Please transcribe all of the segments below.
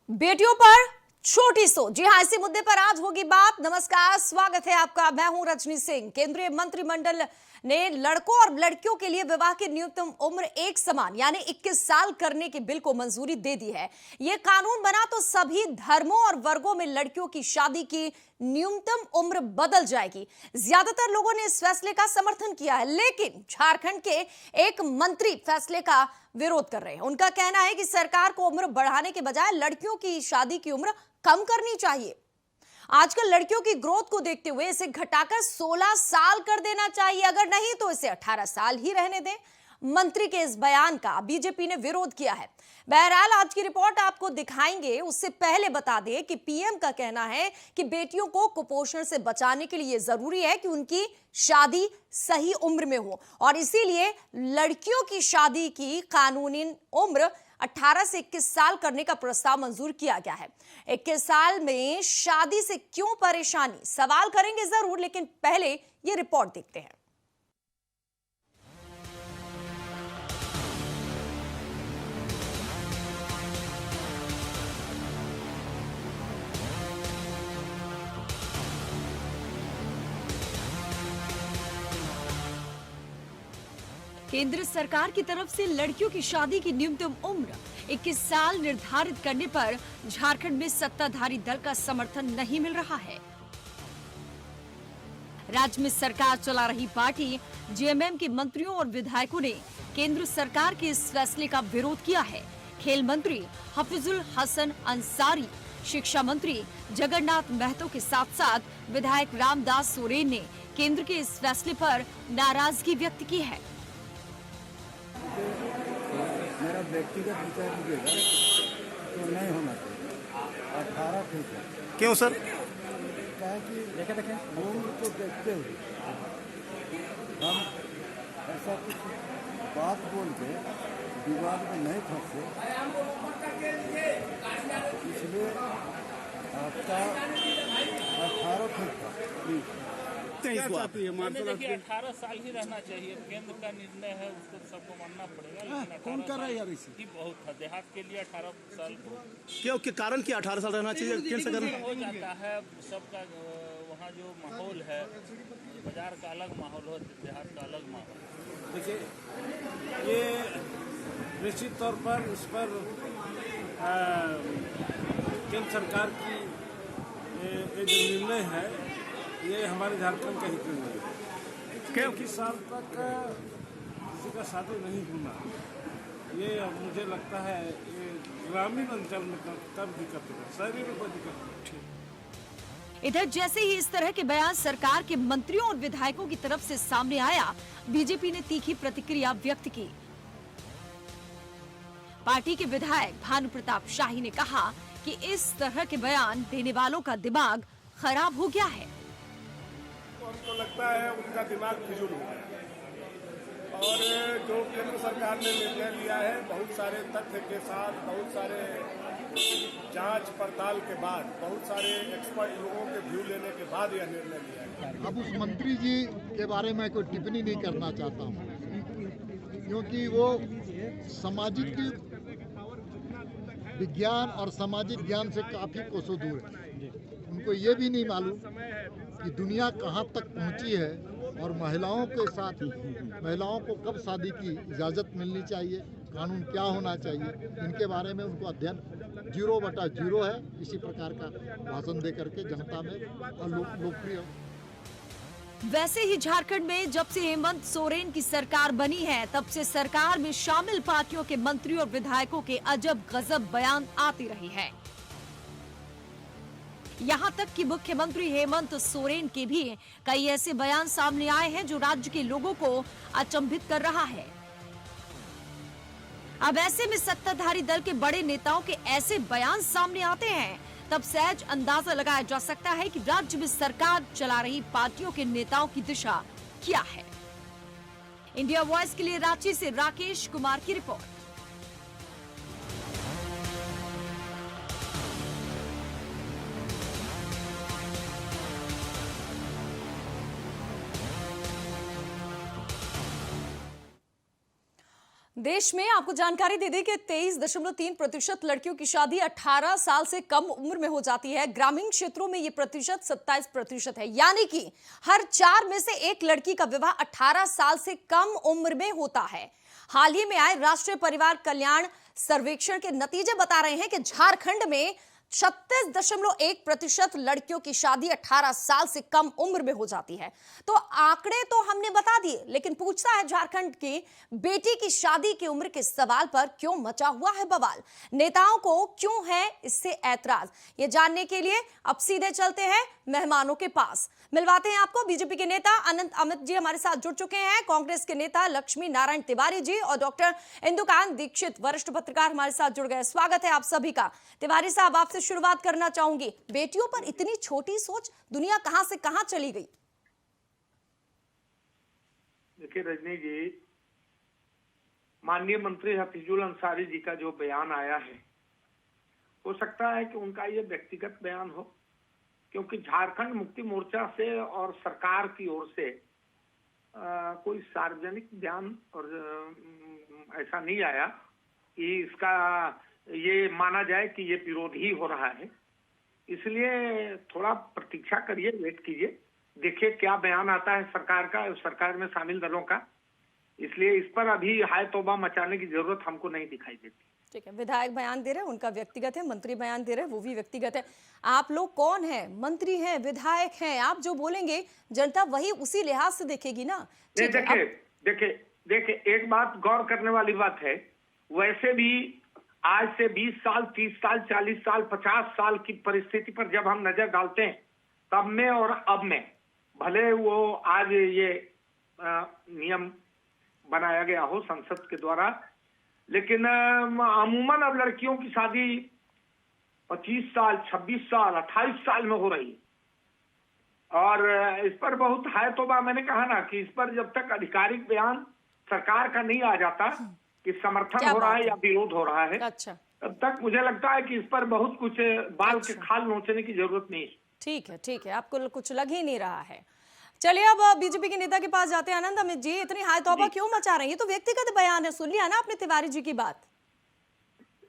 बेटियों पर छोटी सोच, जी हाँ, इसी मुद्दे पर आज होगी बात। नमस्कार, स्वागत है आपका। मैं हूं रजनी सिंह। केंद्रीय मंत्रिमंडल ने लड़कों और लड़कियों के लिए विवाह की न्यूनतम उम्र एक समान यानी 21 साल करने के बिल को मंजूरी दे दी है। यह कानून बना तो सभी धर्मों और वर्गों में लड़कियों की शादी की न्यूनतम उम्र बदल जाएगी। ज्यादातर लोगों ने इस फैसले का समर्थन किया है, लेकिन झारखंड के एक मंत्री फैसले का विरोध कर रहे हैं। उनका कहना है कि सरकार को उम्र बढ़ाने के बजाय लड़कियों की शादी की उम्र कम करनी चाहिए। आजकल लड़कियों की ग्रोथ को देखते हुए इसे घटाकर 16 साल कर देना चाहिए, अगर नहीं तो इसे 18 साल ही रहने दें। मंत्री के इस बयान का बीजेपी ने विरोध किया है। बहरहाल आज की रिपोर्ट आपको दिखाएंगे, उससे पहले बता दें कि पीएम का कहना है कि बेटियों को कुपोषण से बचाने के लिए जरूरी है कि उनकी शादी सही उम्र में हो, और इसीलिए लड़कियों की शादी की कानूनी उम्र 18 से 21 साल करने का प्रस्ताव मंजूर किया गया है। 21 साल में शादी से क्यों परेशानी, सवाल करेंगे जरूर, लेकिन पहले ये रिपोर्ट देखते हैं। केंद्र सरकार की तरफ से लड़कियों की शादी की न्यूनतम उम्र 21 साल निर्धारित करने पर झारखंड में सत्ताधारी दल का समर्थन नहीं मिल रहा है। राज्य में सरकार चला रही पार्टी जेएमएम के मंत्रियों और विधायकों ने केंद्र सरकार के इस फैसले का विरोध किया है। खेल मंत्री हफीजुल हसन अंसारी, शिक्षा मंत्री जगन्नाथ महतो के साथ साथ विधायक रामदास सोरेन ने केंद्र के इस फैसले पर नाराजगी व्यक्त की है। मेरा व्यक्तिगत विचार दीजिएगा तो नहीं होना चाहिए। 18 ठीक है। क्यों सर? क्या है कि देखें उम्र को देखते हुए हम ऐसा कुछ बात बोल के विवाद में नहीं फंसे, इसलिए आपका 18 ठीक था। क्या चाहती है? देखिए 18 साल ही रहना चाहिए, केंद्र का निर्णय है, उसको सबको मानना पड़ेगा। लेकिन कौन कर रहा है यार इसे? ही बहुत था, देहात के लिए 18 साल क्यों के कारण क्या 18 साल रहना चाहिए? केंद्र सरकार हो जाता है सबका। वहाँ जो माहौल है, बाजार का अलग माहौल हो, देहात का अलग माहौल। देखिए ये निश्चित तौर पर इस पर केंद्र सरकार की ये जो निर्णय है ये हमारे झारखंड का हित में है। क्यों 21 साल तक किसी का शादी नहीं होना, ये मुझे लगता है ये ग्रामीण अंचल में तब दिक्कत है, शहरी में कोई दिक्कत नहीं। इधर जैसे ही इस तरह के बयान सरकार के मंत्रियों और विधायकों की तरफ से सामने आया, बीजेपी ने तीखी प्रतिक्रिया व्यक्त की। पार्टी के विधायक भानु प्रताप शाही ने कहा कि इस तरह के बयान देने वालों का दिमाग खराब हो गया है। हमको लगता है उनका दिमाग फिजूल हो गया, और जो केंद्र सरकार ने निर्णय लिया है बहुत सारे तथ्य के साथ, बहुत सारे जांच पड़ताल के बाद, बहुत सारे एक्सपर्ट लोगों के व्यू लेने के बाद यह निर्णय लिया है। अब उस मंत्री जी के बारे में कोई टिप्पणी नहीं करना चाहता हूँ, क्योंकि वो सामाजिक विज्ञान और सामाजिक ज्ञान से काफी कोसों दूर है। उनको ये भी नहीं मालूम कि दुनिया कहाँ तक पहुँची है और महिलाओं के साथ महिलाओं को कब शादी की इजाज़त मिलनी चाहिए, कानून क्या होना चाहिए, इनके बारे में उनको अध्ययन 0/0 है। इसी प्रकार का भाषण दे करके जनता में लोकप्रिय। वैसे ही झारखंड में जब से हेमंत सोरेन की सरकार बनी है, तब से सरकार में शामिल पार्टियों के मंत्री और विधायकों के अजब गजब बयान आती रही है। यहाँ तक कि मुख्यमंत्री हेमंत सोरेन के भी कई ऐसे बयान सामने आए हैं जो राज्य के लोगों को अचंभित कर रहा है। अब ऐसे में सत्ताधारी दल के बड़े नेताओं के ऐसे बयान सामने आते हैं, तब सहज अंदाजा लगाया जा सकता है कि राज्य में सरकार चला रही पार्टियों के नेताओं की दिशा क्या है। इंडिया वॉइस के लिए रांची से राकेश कुमार की रिपोर्ट। देश में आपको जानकारी दे दें कि 23.3% लड़कियों की शादी 18 साल से कम उम्र में हो जाती है। ग्रामीण क्षेत्रों में ये प्रतिशत 27% है, यानी कि हर 4 में से एक लड़की का विवाह 18 साल से कम उम्र में होता है। हाल ही में आए राष्ट्रीय परिवार कल्याण सर्वेक्षण के नतीजे बता रहे हैं कि झारखंड में 36.1% लड़कियों की शादी 18 साल से कम उम्र में हो जाती है। तो आंकड़े तो हमने बता दिए, लेकिन पूछता है झारखंड की बेटी की शादी की उम्र के सवाल पर क्यों मचा हुआ है बवाल, नेताओं को क्यों है इससे ऐतराज। ये जानने के लिए अब सीधे चलते हैं मेहमानों के पास, मिलवाते हैं आपको। बीजेपी के नेता अनंत अमित जी हमारे साथ जुड़ चुके हैं, कांग्रेस के नेता लक्ष्मी नारायण तिवारी जी और डॉक्टर इंदुकांत दीक्षित वरिष्ठ पत्रकार हमारे साथ जुड़ गए। स्वागत है आप सभी का। तिवारी साहब, आपसे शुरुआत करना चाहूंगी, बेटियों पर इतनी छोटी सोच, दुनिया कहां से कहां चली गई? देखिए रजनी जी, माननीय मंत्री हफीजुल अंसारी जी का जो बयान आया है, हो सकता है कि उनका ये व्यक्तिगत बयान हो, क्योंकि झारखंड मुक्ति मोर्चा से और सरकार की ओर से कोई सार्वजनिक बयान और ऐसा नहीं आया कि इसका ये माना जाए कि ये विरोध ही हो रहा है। इसलिए थोड़ा प्रतीक्षा करिए, वेट कीजिए, देखिए क्या बयान आता है सरकार का, सरकार में शामिल दलों का। इसलिए इस पर अभी हाय तौबा मचाने की जरूरत हमको नहीं दिखाई देती। ठीक है, विधायक बयान दे रहे हैं, उनका व्यक्तिगत है, मंत्री बयान दे रहे हैं, वो भी व्यक्तिगत है। आप लोग कौन हैं? मंत्री हैं, विधायक हैं, आप जो बोलेंगे जनता वही उसी लिहाज से देखेगी ना। देखिए एक बात गौर करने वाली बात है, वैसे भी आज से 20 साल, 30 साल, 40 साल, 50 साल की परिस्थिति पर जब हम नजर डालते हैं, तब में और अब में, भले वो आज ये नियम बनाया गया हो संसद के द्वारा, लेकिन अमूमन अब लड़कियों की शादी 25 साल, 26 साल, 28 साल में हो रही। और इस पर बहुत है तौबा, मैंने कहा ना कि इस पर जब तक आधिकारिक बयान सरकार का नहीं आ जाता कि समर्थन हो रहा है या विरोध हो रहा है, अच्छा, तब तक मुझे लगता है कि इस पर बहुत कुछ बाल के खाल नोचने की जरूरत नहीं है। ठीक है, आपको कुछ लग ही नहीं रहा है। चलिए अब बीजेपी के नेता के पास जाते हैं। आनंद अमित जी, इतनी हाय तौबा क्यों मचा रहे हैं? ये तो व्यक्तिगत बयान है, सुन लिया ना आपने तिवारी जी की बात।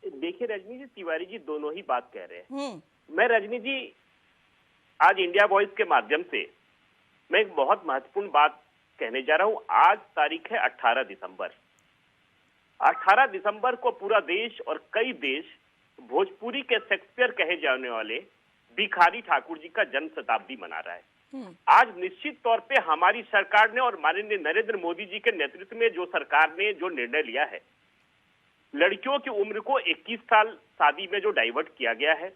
देखिए रजनी जी, तिवारी जी दोनों ही बात कह रहे हैं। मैं रजनी जी आज इंडिया वॉइस के माध्यम से मैं एक बहुत महत्वपूर्ण बात कहने जा रहा हूं। आज तारीख है 18 दिसंबर। 18 दिसंबर को पूरा देश और कई देश भोजपुरी के शेक्सपियर कहे जाने वाले भिखारी ठाकुर जी का जन्म शताब्दी मना रहा है। आज निश्चित तौर पे हमारी सरकार ने और माननीय नरेंद्र मोदी जी के नेतृत्व में जो सरकार ने जो निर्णय लिया है, लड़कियों की उम्र को 21 साल शादी में जो डाइवर्ट किया गया है,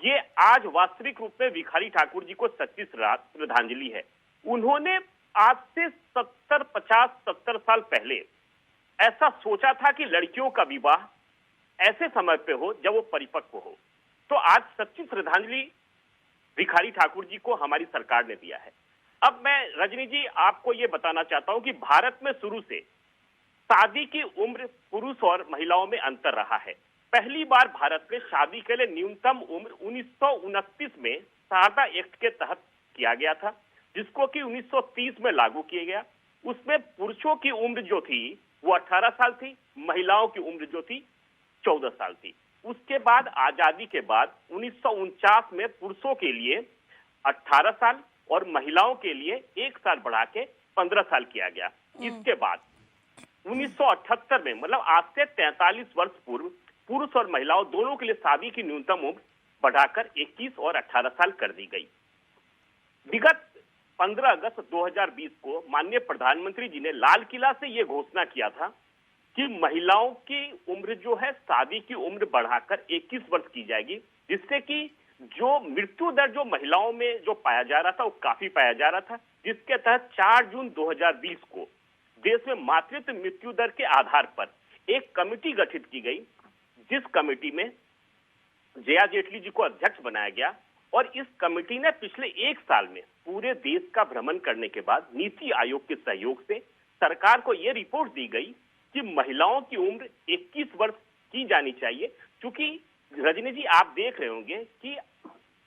ये आज वास्तविक रूप में भिखारी ठाकुर जी को सच्ची श्रद्धांजलि है। उन्होंने आज से 70 साल पहले ऐसा सोचा था कि लड़कियों का विवाह ऐसे समय पे हो जब वो परिपक्व हो। तो आज सच्ची श्रद्धांजलि भिखारी ठाकुर जी को हमारी सरकार ने दिया है। अब मैं रजनी जी आपको ये बताना चाहता हूं कि भारत में शुरू से शादी की उम्र पुरुष और महिलाओं में अंतर रहा है। पहली बार भारत में शादी के लिए न्यूनतम उम्र 1929 में शारदा एक्ट के तहत किया गया था, जिसको कि 1930 में लागू किया गया। उसमें पुरुषों की उम्र जो थी वो 18 साल थी, महिलाओं की उम्र जो थी 14 साल थी। उसके बाद आजादी के बाद 1949 में पुरुषों के लिए 18 साल और महिलाओं के लिए 1 साल बढ़ा के 15 साल किया गया। इसके बाद 1978 में, मतलब आज से 43 वर्ष पूर्व, पुरुष और महिलाओं दोनों के लिए शादी की न्यूनतम उम्र बढ़ाकर 21 और 18 साल कर दी गई। विगत 15 अगस्त 2020 को माननीय प्रधानमंत्री जी ने लाल किला से यह घोषणा किया था कि महिलाओं की उम्र जो है, शादी की उम्र बढ़ाकर 21 वर्ष की जाएगी, जिससे कि जो मृत्यु दर जो महिलाओं में जो पाया जा रहा था वो काफी पाया जा रहा था, जिसके तहत 4 जून 2020 को देश में मातृत्व मृत्यु दर के आधार पर एक कमेटी गठित की गई, जिस कमेटी में जया जेटली जी को अध्यक्ष बनाया गया। और इस कमेटी ने पिछले 1 साल में पूरे देश का भ्रमण करने के बाद नीति आयोग के सहयोग से सरकार को यह रिपोर्ट दी गई कि महिलाओं की उम्र 21 वर्ष की जानी चाहिए। क्योंकि रजनी जी आप देख रहे होंगे कि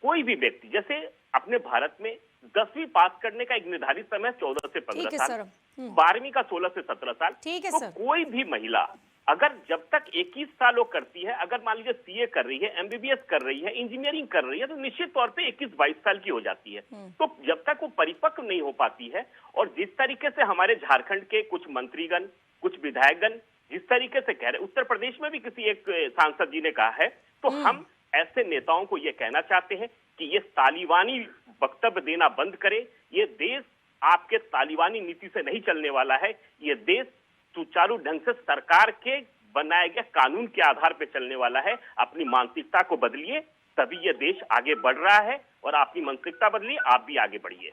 कोई भी व्यक्ति, जैसे अपने भारत में 10वीं पास करने का एक निर्धारित समय 14 से 15 साल, 12वीं का 16 से 17 साल। ठीक है तो सर। कोई भी महिला अगर जब तक 21 साल वो करती है, अगर मान लीजिए सीए कर रही है, एमबीबीएस कर रही है, इंजीनियरिंग कर रही है, तो निश्चित तौर पे 21-22 साल की हो जाती है। तो जब तक वो परिपक्व नहीं हो पाती है, और जिस तरीके से हमारे झारखंड के कुछ मंत्रीगण, कुछ विधायकगण जिस तरीके से कह रहे, उत्तर प्रदेश में भी किसी एक सांसद जी ने कहा है, तो हम ऐसे नेताओं को ये कहना चाहते हैं कि ये तालिबानी वक्तव्य देना बंद करे। ये देश आपके तालिबानी नीति से नहीं चलने वाला है। ये देश सुचारू ढंग से सरकार के बनाए गए कानून के आधार पर चलने वाला है। अपनी मानसिकता को बदलिए, तभी ये देश आगे बढ़ रहा है, और अपनी मानसिकता बदलिए, आप भी आगे बढ़िए।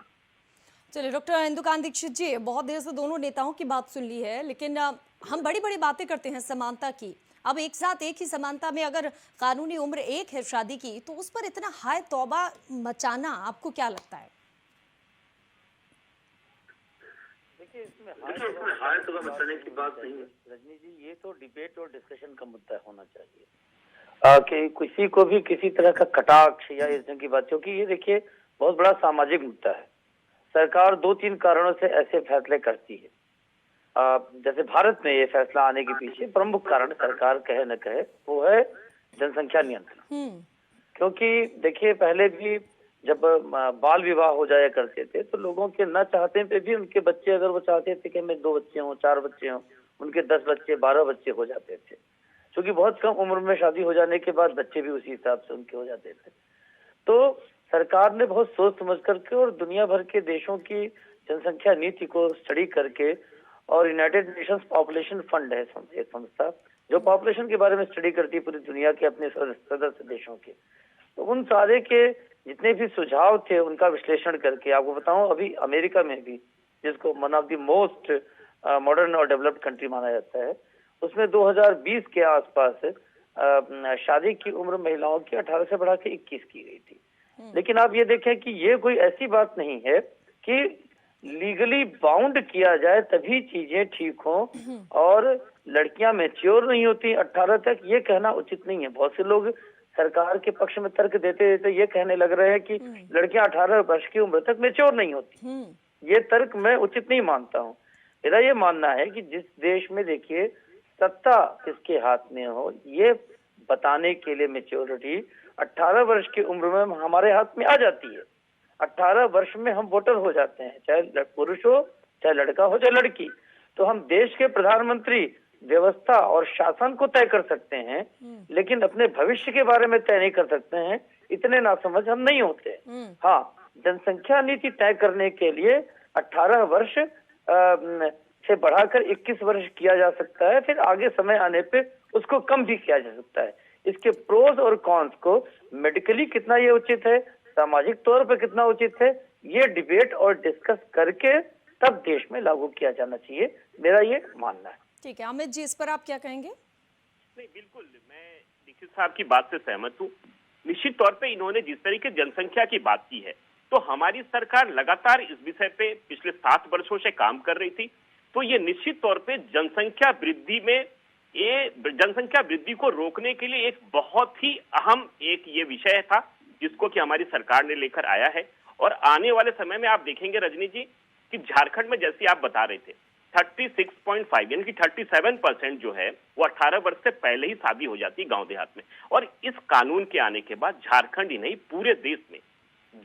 चलिए डॉक्टर इंदुकांत दीक्षित जी, बहुत देर से दोनों नेताओं की बात सुन ली है, लेकिन हम बड़ी बड़ी बातें करते हैं समानता की। अब एक साथ एक ही समानता में अगर कानूनी उम्र एक है शादी की, तो उस पर इतना हाय तौबा मचाना आपको क्या लगता है? देखिए, इसमें हाय तौबा मचाने की बात नहीं है रजनी जी, ये तो डिबेट और डिस्कशन का मुद्दा होना चाहिए कि किसी को भी किसी तरह का कटाक्ष या इस तरह की बात, क्योंकि ये देखिए बहुत बड़ा सामाजिक मुद्दा है। सरकार 2-3 कारणों से ऐसे फैसले करती है। जैसे भारत में ये फैसला आने के पीछे प्रमुख कारण, सरकार कहे न कहे, वो है जनसंख्या नियंत्रण। क्योंकि देखिए, पहले भी जब बाल विवाह हो जाया करते थे, तो लोगों के न चाहते पे भी उनके बच्चे, अगर वो चाहते थे कि मैं 2 बच्चे हों, 4 बच्चे हों, उनके 10 बच्चे, 12 बच्चे हो जाते थे। क्योंकि बहुत कम उम्र में शादी हो जाने के बाद बच्चे भी उसी हिसाब से उनके हो जाते थे। तो सरकार ने बहुत सोच समझ करके और दुनिया भर के देशों की जनसंख्या नीति को स्टडी करके, और यूनाइटेड नेशंस पॉपुलेशन फंड है एक संस्था जो पॉपुलेशन के बारे में स्टडी करती है पूरी दुनिया के अपने सदस्य देशों के, तो उन सारे के जितने भी सुझाव थे उनका विश्लेषण करके, आपको बताऊं, अभी अमेरिका में भी, जिसको one of the most modern और डेवलप्ड कंट्री माना जाता है, उसमें 2020 के आसपास शादी की उम्र महिलाओं की 18 से बढ़ा के 21 की गई थी। लेकिन आप ये देखें कि ये कोई ऐसी बात नहीं है कि लीगली बाउंड किया जाए तभी चीजें ठीक हों, और लड़कियां मैच्योर नहीं होती 18 तक, ये कहना उचित नहीं है। बहुत से लोग सरकार के पक्ष में तर्क देते देते ये कहने लग रहे हैं कि लड़कियां 18 वर्ष की उम्र तक मैच्योर नहीं होती। ये तर्क मैं उचित नहीं मानता हूँ। मेरा ये मानना है कि जिस देश में देखिए सत्ता किसके हाथ में हो, ये बताने के लिए मैच्योरिटी 18 वर्ष की उम्र में हमारे हाथ में आ जाती है। 18 वर्ष में हम वोटर हो जाते हैं, चाहे पुरुष हो, चाहे लड़का हो, चाहे लड़की। तो हम देश के प्रधानमंत्री, व्यवस्था और शासन को तय कर सकते हैं, लेकिन अपने भविष्य के बारे में तय नहीं कर सकते हैं। इतने नासमझ हम नहीं होते। हाँ, जनसंख्या नीति तय करने के लिए 18 वर्ष से बढ़ाकर 21 वर्ष किया जा सकता है, फिर आगे समय आने पे उसको कम भी किया जा सकता है। इसके प्रोज और कॉन्स को मेडिकली कितना ये उचित है, सामाजिक तौर पर कितना उचित है, ये डिबेट और डिस्कस करके तब देश में लागू किया जाना चाहिए, मेरा ये मानना है। ठीक है, अमित जी, इस पर आप क्या कहेंगे? नहीं, बिल्कुल मैं दीक्षित साहब की बात से सहमत हूँ। निश्चित तौर पे इन्होंने जिस तरीके जनसंख्या की बात की है, तो हमारी सरकार लगातार इस विषय पे पिछले 7 वर्षों से काम कर रही थी। तो ये निश्चित तौर पे जनसंख्या वृद्धि में, ये जनसंख्या वृद्धि को रोकने के लिए एक बहुत ही अहम एक ये विषय था, जिसको कि हमारी सरकार ने लेकर आया है। और आने वाले समय में आप देखेंगे रजनी जी कि झारखंड में, जैसे आप बता रहे थे, 36.5 यानी कि 37% जो है वो 18 वर्ष से पहले ही शादी हो जाती है गांव देहात में। और इस कानून के आने के बाद झारखंड ही नहीं, पूरे देश में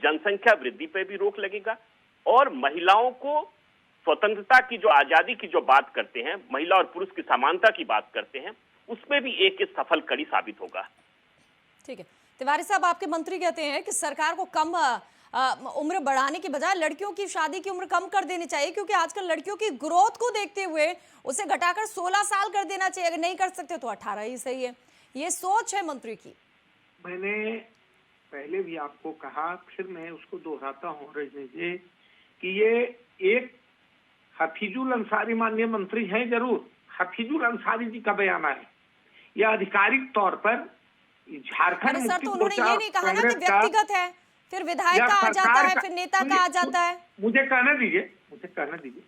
जनसंख्या वृद्धि पे भी रोक लगेगा, और महिलाओं को स्वतंत्रता की, जो आजादी की जो बात करते हैं, महिला और पुरुष की समानता की बात करते हैं, उसमें भी एक सफल कड़ी साबित होगा। ठीक है, तिवारी साहब, आपके मंत्री कहते हैं कि सरकार को कम उम्र बढ़ाने की बजाय लड़कियों की शादी की उम्र कम कर देनी चाहिए, क्योंकि आजकल लड़कियों की ग्रोथ को देखते हुए उसे घटाकर 16 साल कर देना चाहिए। अगर नहीं कर सकते तो 18 ही सही है। ये सोच है मंत्री की। मैंने पहले भी आपको कहा, फिर मैं उसको दोहराता हूँ रजनी जी, कि ये एक हफीजुल अंसारी माननीय मंत्री हैं, जरूर हफीजुल अंसारी जी का बयान है। यह आधिकारिक तौर पर झारखंड सर, तो उन्होंने ये नहीं कहा ना कि व्यक्तिगत है, फिर विधायक का आ जाता है, फिर नेता का आ जाता है। मुझे कहना दीजिए।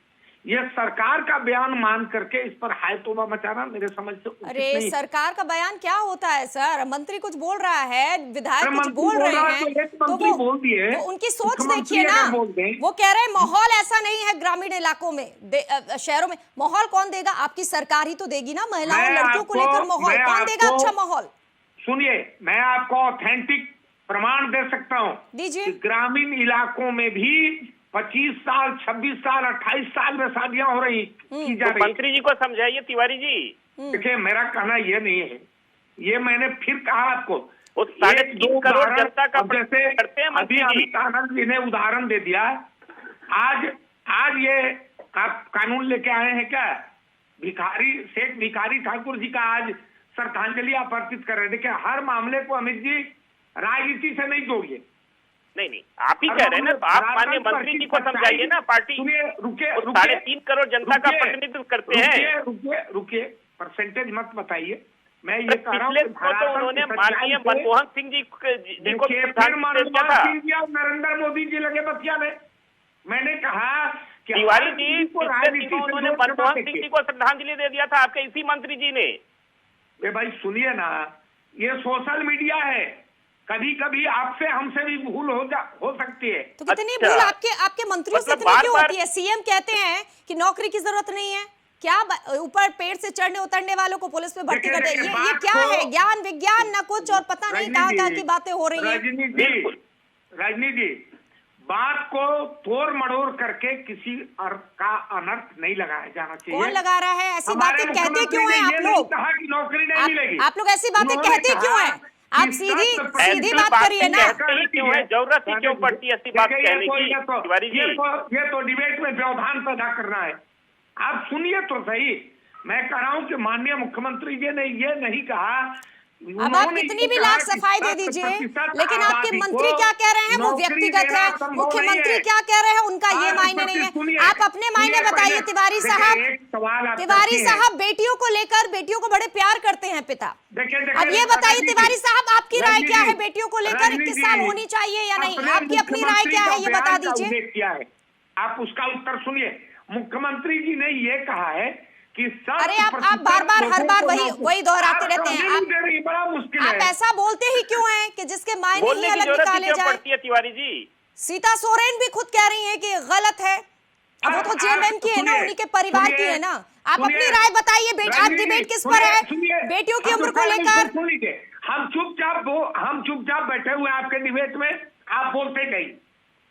ये सरकार का बयान मान करके इस पर हाय तौबा मचाना मेरे समझ से उचित अरे नहीं। सरकार का बयान क्या होता है सर? मंत्री कुछ बोल रहा है, विधायक कुछ मंत्री बोल रहे रहा है हैं, तो एक तो मंत्री बोल दिए, वो उनकी सोच मुख्यमंत्री देखिए अगर ना। बोल दें। वो कह रहे हैं माहौल ऐसा नहीं है ग्रामीण इलाकों में, शहरों में माहौल कौन देगा? आपकी सरकार ही तो देगी ना। महिलाओं मैं लड़कियों को आपको- लेकर माहौल मैं कौन देगा? आपको- अच्छा माहौल सुनिए, मैं आपको ऑथेंटिक प्रमाण दे सकता हूँ दीजिए। कि ग्रामीण इलाकों में भी 25 साल 26 साल 28 साल में शादियां हो रही की जा तो रही। मंत्री जी को समझाइए तिवारी जी। देखिए, मेरा कहना ये नहीं है, ये मैंने फिर कहा आपको, वो 3.5 करोड़ उदाहरण, जनता का अब जैसे करते हैं मंत्री अभी जी। अमित आनंद जी ने उदाहरण दे दिया। आज ये आप कानून लेके आए हैं क्या? सेठ भिखारी ठाकुर जी का आज श्रद्धांजलि आप अर्पित कर रहे हैं। देखिए, हर मामले को अमित जी राजनीति से नहीं जोड़िए। नहीं, आप ही कह रहे हैं ना, तो आप माननीय मंत्री जी को समझाइए ना। पार्टी सुनिए, रुके 3.5 करोड़ जनता का प्रतिनिधित्व करते हैं। रुकिए, परसेंटेज मत बताइए। मैं ये कह रहा हूँ पिछले तो उन्होंने माननीय मनमोहन सिंह जी को फिर मनमोहन सिंह जी और नरेंद्र मोदी जी लगे बतियाने। मैंने कहा कि तिवारी जी उन्होंने मनमोहन सिंह जी को श्रद्धांजलि दे दिया था, आपके इसी मंत्री जी ने। भाई सुनिए ना, ये सोशल मीडिया है, कभी कभी आपसे हमसे भी भूल हो सकती है। तो कितनी अच्छा। भूल आपके मंत्रियों से मतलब इतनी क्यों बार-बार- होती है? सीएम कहते हैं कि नौकरी की जरूरत नहीं है, क्या ऊपर पेड़ से चढ़ने उतरने वालों को पुलिस में भर्ती देखिए, करते हैं? देखिए, ये बात क्या को- है? ज्ञान विज्ञान ना कुछ, और पता नहीं कहाँ कहाँ की बातें हो रही हैं। रजनी जी, बात को तोड़ मड़ोड़ करके किसी का अनर्थ नहीं लगाया जाना चाहिए। कौन लगा रहा है? ऐसी हमारे बातें कहते मुख्यमंत्री क्यों ने हैं ये आप नहीं लोग? कहा कि नौकरी नहीं मिलेगी। आप लोग ऐसी बातें उन्होंने कहते कहा क्यों हैं? आप कि सीधी 7% बात करिए ना। कहते क्यों है? जरूरत ही क्यों पड़ती है ऐसी बात देखिए, कहने की? तिवारी जी, ये तो डिबेट में व्यवधान पैदा करना है। आप सुनिए तो सही। मैं कह रहा हूं कि माननीय मुख्यमंत्री जी ने ये नहीं कहा। अब आप कितनी भी लाख सफाई दे दीजिए, लेकिन आपके मंत्री क्या कह रहे हैं वो व्यक्तिगत है। मुख्यमंत्री क्या कह रहे हैं उनका ये मायने नहीं है। आप अपने मायने बताइए तिवारी साहब। तिवारी साहब बेटियों को लेकर, बेटियों को बड़े प्यार करते हैं पिता। अब ये बताइए तिवारी साहब, आपकी राय क्या है बेटियों को लेकर? 21 साल होनी चाहिए या नहीं? आपकी अपनी राय क्या है ये बता दीजिए। आप उसका उत्तर सुनिए। मुख्यमंत्री जी ने ये कहा है कि अरे आप बार बार हर बार वही दोहराते रहते हैं। बड़ा मुश्किल आप है। ऐसा बोलते ही क्यों हैं कि जिसके मायने ही बोलने की अलग जरूरत ही निकाले क्यों जाए? पड़ती है तिवारी जी? सीता सोरेन भी खुद कह रही है कि गलत है। अब वो तो जेएमएम की है ना, उन्हीं के परिवार की है ना। आप अपनी राय बताइए। आज डिबेट किस पर है? बेटियों की उम्र को लेकर। हम चुपचाप बैठे हुए आपके डिबेट में, आप बोलते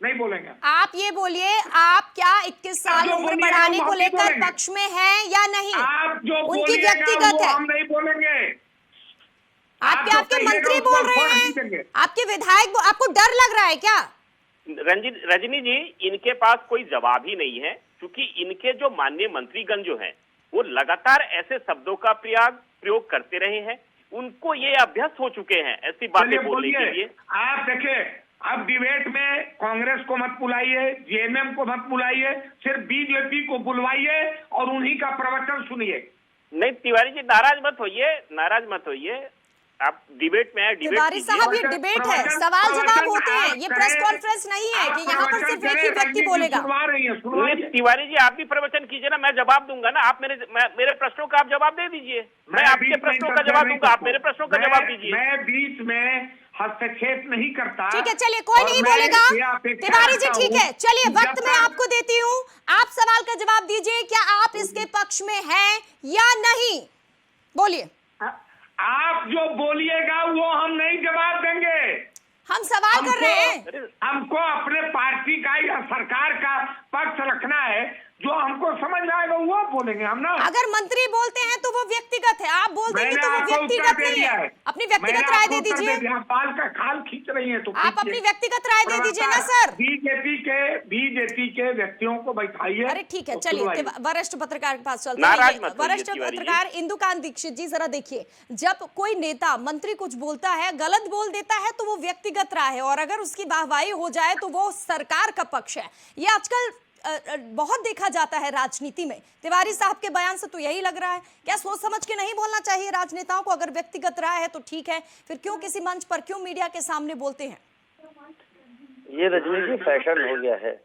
नहीं बोलेंगे। आप ये बोलिए, आप क्या 21 साल उम्र बढ़ाने को लेकर पक्ष में हैं या नहीं? आप जो उनकी व्यक्तिगत है। हम नहीं बोलेंगे। आपके मंत्री बोल रहे हैं, आपके विधायक, आपको डर लग रहा है क्या? रजनी जी, इनके पास कोई जवाब ही नहीं है, क्योंकि इनके जो माननीय मंत्रीगण जो हैं, वो लगातार ऐसे शब्दों का प्रयोग करते रहे हैं। उनको ये अभ्यस्त हो चुके हैं ऐसी बातें बोलने के लिए। आप देखिए, अब डिबेट में कांग्रेस को मत बुलाइए, जेएमएम को मत बुलाइए, सिर्फ बीजेपी को बुलवाइए और उन्हीं का प्रवचन सुनिए। नहीं तिवारी जी, नाराज मत होइए। आप डिबेट में तिवारी साहब, ये डिबेट है, सवाल जवाब होते हैं, ये प्रेस कॉन्फ्रेंस नहीं है कि यहाँ पर सिर्फ एक ही व्यक्ति बोलेगा। तिवारी जी, आप भी प्रवचन कीजिए ना, मैं जवाब दूंगा ना। आप मेरे प्रश्नों का आप जवाब दे दीजिए, मैं आपके प्रश्नों का जवाब दूंगा, आप मेरे प्रश्नों का जवाब दीजिए। मैं बीच में हस्तक्षेप नहीं करता। ठीक है, चलिए, कोई नहीं बोलेगा। तिवारी जी ठीक है, चलिए वक्त मैं आपको देती हूँ, आप सवाल का जवाब दीजिए। क्या आप इसके पक्ष में हैं या नहीं? बोलिए। आप जो बोलिएगा वो हम नहीं जवाब देंगे। हम सवाल कर रहे हैं। हमको अपने पार्टी का या सरकार का पक्ष रखना है, जो हमको समझ में आएगा वो बोलेंगे हम ना। अगर मंत्री बोलते हैं तो वो व्यक्तिगत है, आप बोल देंगे तो वो व्यक्तिगत नहीं है। अपनी व्यक्तिगत राय दे दीजिए। बाल का खाल खींच रही है तो आप अपनी व्यक्तिगत राय दे दीजिए ना सर। बीजेपी के व्यक्तियों को बैठाइए। अरे ठीक है, चलिए वरिष्ठ पत्रकार के पास चलते हैं। वरिष्ठ पत्रकार इंदुकांत दीक्षित जी, जरा देखिए, जब कोई नेता मंत्री कुछ बोलता है, गलत बोल देता है, तो वो व्यक्तिगत राय है, और अगर उसकी वाहवाही हो जाए तो वो सरकार का पक्ष है। ये आजकल बहुत देखा जाता है राजनीति में। तिवारी साहब के बयान से तो यही लग रहा है। क्या सोच समझ के नहीं बोलना चाहिए राजनेताओं को? अगर व्यक्तिगत राय है तो ठीक है, फिर क्यों किसी मंच पर, क्यों मीडिया के सामने बोलते हैं? ये रजनी जी फैशन हो गया है।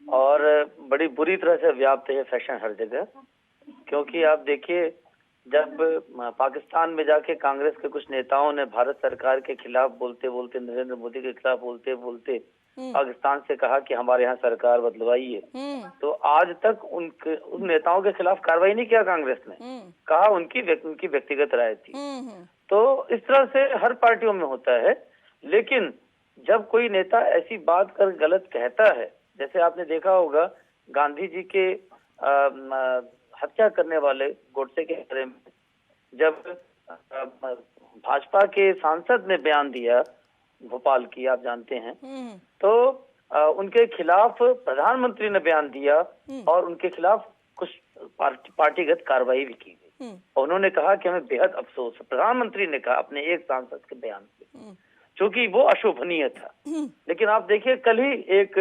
और बड़ी बुरी तरह से व्याप्त है फैशन हर जगह। क्योंकि आप देखिए, जब पाकिस्तान में जाके कांग्रेस के कुछ नेताओं ने भारत सरकार के खिलाफ बोलते बोलते, नरेंद्र मोदी के खिलाफ बोलते बोलते पाकिस्तान से कहा कि हमारे यहाँ सरकार बदलवाइए, तो आज तक उन नेताओं के खिलाफ कार्रवाई नहीं किया कांग्रेस ने, कहा उनकी व्यक्तिगत राय थी। तो इस तरह से हर पार्टियों में होता है। लेकिन जब कोई नेता ऐसी बात कर गलत कहता है, जैसे आपने देखा होगा गांधी जी के हत्या करने वाले गोडसे के बारे में जब भाजपा के सांसद ने बयान दिया, भोपाल की आप जानते हैं, तो उनके खिलाफ प्रधानमंत्री ने बयान दिया और उनके खिलाफ कुछ पार्टीगत कार्रवाई भी की गई। और उन्होंने कहा कि हमें बेहद अफसोस है, प्रधानमंत्री ने कहा अपने एक सांसद के बयान पे, क्योंकि वो अशोभनीय था। लेकिन आप देखिए, कल ही एक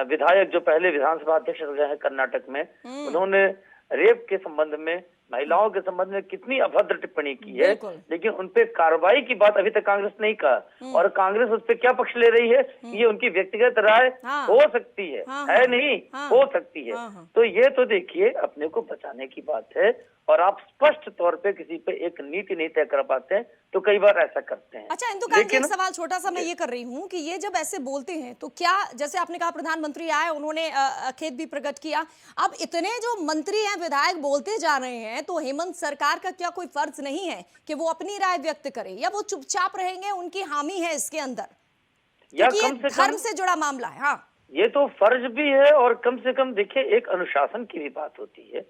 विधायक जो पहले विधानसभा अध्यक्ष रहे हैं कर्नाटक में, उन्होंने रेप के संबंध में, महिलाओं के संबंध में कितनी अभद्र टिप्पणी की है, लेकिन उनपे कार्रवाई की बात अभी तक कांग्रेस नहीं कहा। और कांग्रेस उस पर क्या पक्ष ले रही है? ये उनकी व्यक्तिगत राय हो सकती है, है नहीं, हो सकती है। तो ये तो देखिए अपने को बचाने की बात है, और आप स्पष्ट तौर पे किसी पे एक नीति नहीं तय कर पाते हैं, तो कई बार ऐसा करते हैं। अच्छा इंदुकांत जी, एक सवाल छोटा सा मैं ये कर रही हूँ कि ये जब ऐसे बोलते हैं तो क्या, जैसे आपने कहा प्रधानमंत्री आए, उन्होंने खेद भी प्रकट किया, अब इतने जो मंत्री हैं, विधायक बोलते जा रहे हैं, तो हेमंत सरकार का क्या कोई फर्ज नहीं है कि वो अपनी राय व्यक्त करे, या वो चुपचाप रहेंगे? उनकी हामी है इसके अंदर, क्योंकि ये धर्म से जुड़ा मामला है। हाँ, ये तो फर्ज भी है, और कम से कम देखिए एक अनुशासन की भी बात होती है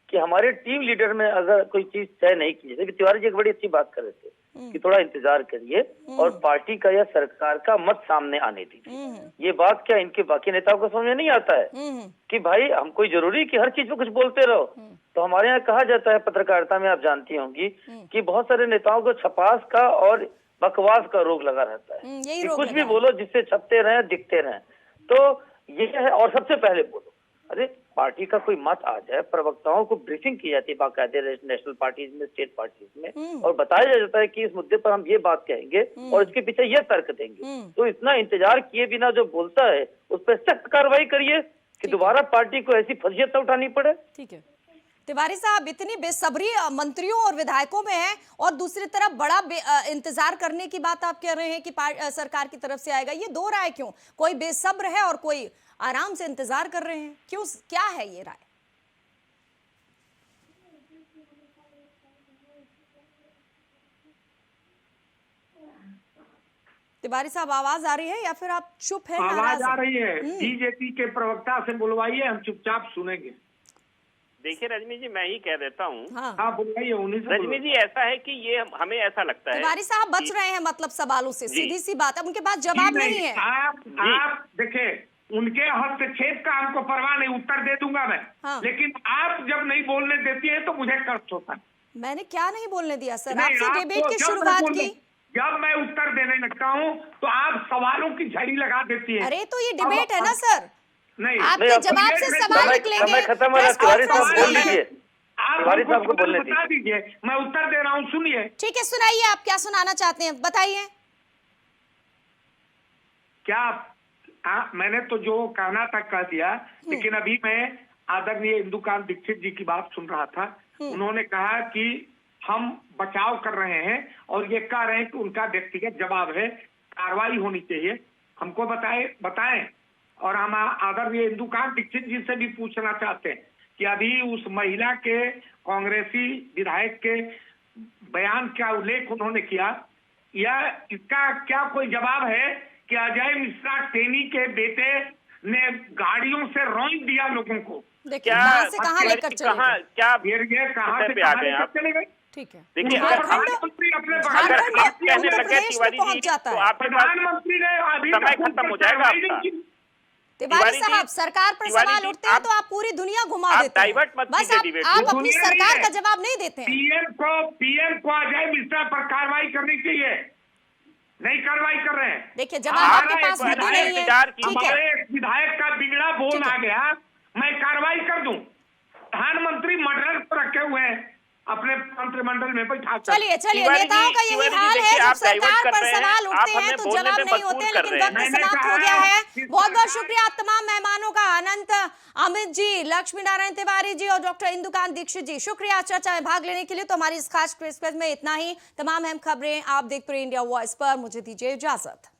कि हमारे टीम लीडर में अगर कोई चीज तय नहीं की, जैसे तिवारी जी एक बड़ी अच्छी बात कर रहे थे कि थोड़ा इंतजार करिए और पार्टी का या सरकार का मत सामने आने दीजिए। ये बात क्या इनके बाकी नेताओं को समझ में नहीं आता है कि भाई हम कोई जरूरी कि हर चीज पे कुछ बोलते रहो। तो हमारे यहाँ कहा जाता है पत्रकारिता में, आप जानती होंगी कि बहुत सारे नेताओं को छपास का और बकवास का रोग लगा रहता है कि कुछ भी बोलो जिससे छपते रहे, दिखते रहे। तो ये है, और सबसे पहले बोलो, अरे पार्टी का कोई मत आ जाए, प्रवक्ताओं को ब्रीफिंग की जाती है बाकायदे नेशनल पार्टीज में, स्टेट पार्टीज में, और बताया जाता है कि इस मुद्दे पर हम ये बात कहेंगे और इसके पीछे ये तर्क देंगे। तो इतना इंतजार किए बिना जो बोलता है उस पर सख्त कार्रवाई करिए कि दोबारा पार्टी को ऐसी फजीयत उठानी पड़े। ठीक है तिवारी साहब, इतनी बेसब्री मंत्रियों और विधायकों में है, और दूसरी तरफ बड़ा इंतजार करने की बात आप कह रहे हैं कि सरकार की तरफ से आएगा। ये दो राय क्यों? कोई बेसब्र है और कोई आराम से इंतजार कर रहे हैं, क्यों? क्या है ये राय? तिवारी साहब, आवाज आ रही है या फिर आप चुप हैं? आवाज आ रही है, बीजेपी के प्रवक्ता से बुलवाइए, हम चुपचाप सुनेंगे। देखिए रजनी जी, मैं ही कह देता हूँ। हाँ बुलवाइए, रजनी जी, ऐसा है कि ये हमें ऐसा लगता है तिवारी साहब बच रहे हैं मतलब सवालों से, सीधी सी बात है, उनके पास जवाब नहीं है। आप देखिए, उनके हस्तक्षेप का हमको परवाह नहीं, उत्तर दे दूंगा मैं। लेकिन आप जब नहीं बोलने देती है तो मुझे कष्ट होता है। मैंने क्या नहीं बोलने दिया सर? आपसे डिबेट की शुरुआत की, जब मैं उत्तर देने लगता हूँ तो आप सवालों की झड़ी लगा देती है। अरे तो ये डिबेट है ना सर, नहीं आपके जवाब से सवाल निकलेंगे। खत्म हो रहा, तिवारी साहब बोल दीजिए, तिवारी साहब को बोलने बता दीजिए, मैं उत्तर दे रहा हूँ, सुनिए। ठीक है, सुनाइए, आप क्या सुनाना चाहते हैं, बताइए। क्या मैंने तो जो कहना था कह दिया, लेकिन अभी मैं आदरणीय इंदुकांत दीक्षित जी की बात सुन रहा था। उन्होंने कहा कि हम बचाव कर रहे हैं और ये कह रहे हैं कि उनका व्यक्तिगत जवाब है, कार्रवाई होनी चाहिए, हमको बताएं। और हम आदरणीय इंदुकांत दीक्षित जी से भी पूछना चाहते हैं कि अभी उस महिला के कांग्रेसी विधायक के बयान का उल्लेख उन्होंने किया, या इसका क्या कोई जवाब है कि अजय मिश्रा टेनी के बेटे ने गाड़ियों से रौंद दिया लोगों को? देखिए कहां से कहां लेकर चले गए, कहां से कहां लेकर चले गए? ठीक है, देखिए प्रधानमंत्री अपने पहुंच जाता है, प्रधानमंत्री ने अभी समय खत्म हो जाएगा आपका। तिवारी साहब, सरकार पर सवाल उठते हैं तो आप पूरी दुनिया घुमा देते हैं, बस आप अपनी सरकार का जवाब नहीं देते हैं। पीएम को अजय मिश्रा पर कार्रवाई करनी चाहिए, नहीं कार्रवाई कर रहे हैं। देखिए जवाब आपके पास मुद्दे नहीं है। हमारे विधायक का बिगड़ा बोल आ गया, मैं कार्रवाई कर दूं। प्रधानमंत्री मर्डर पर रखे हुए हैं, अपने मंत्रिमंडल में बैठा कर। चलिए तिवारी जी, नेताओं का यही तिवारी जी, हाल है, देखिए, जब आप डाइवर्ट सरकार कर पर रहे हैं, सवाल आप उठते हैं हमें तो बोलने जवाब में नहीं मजबूर होते हैं, कर लेकिन रहे हैं। वक्त मैंने समाप्त कहा हो गया है। कि बहुत बहुत शुक्रिया तमाम मेहमानों का, अनंत, अमित जी, लक्ष्मी नारायण तिवारी जी और डॉक्टर इंदुकांत दीक्षित जी, शुक्रिया चर्चा में भाग लेने के लिए। तो हमारी इस खास प्रेस में इतना ही। तमाम अहम खबरें आप देखते रहिए इंडिया वॉइस पर। मुझे दीजिए इजाजत।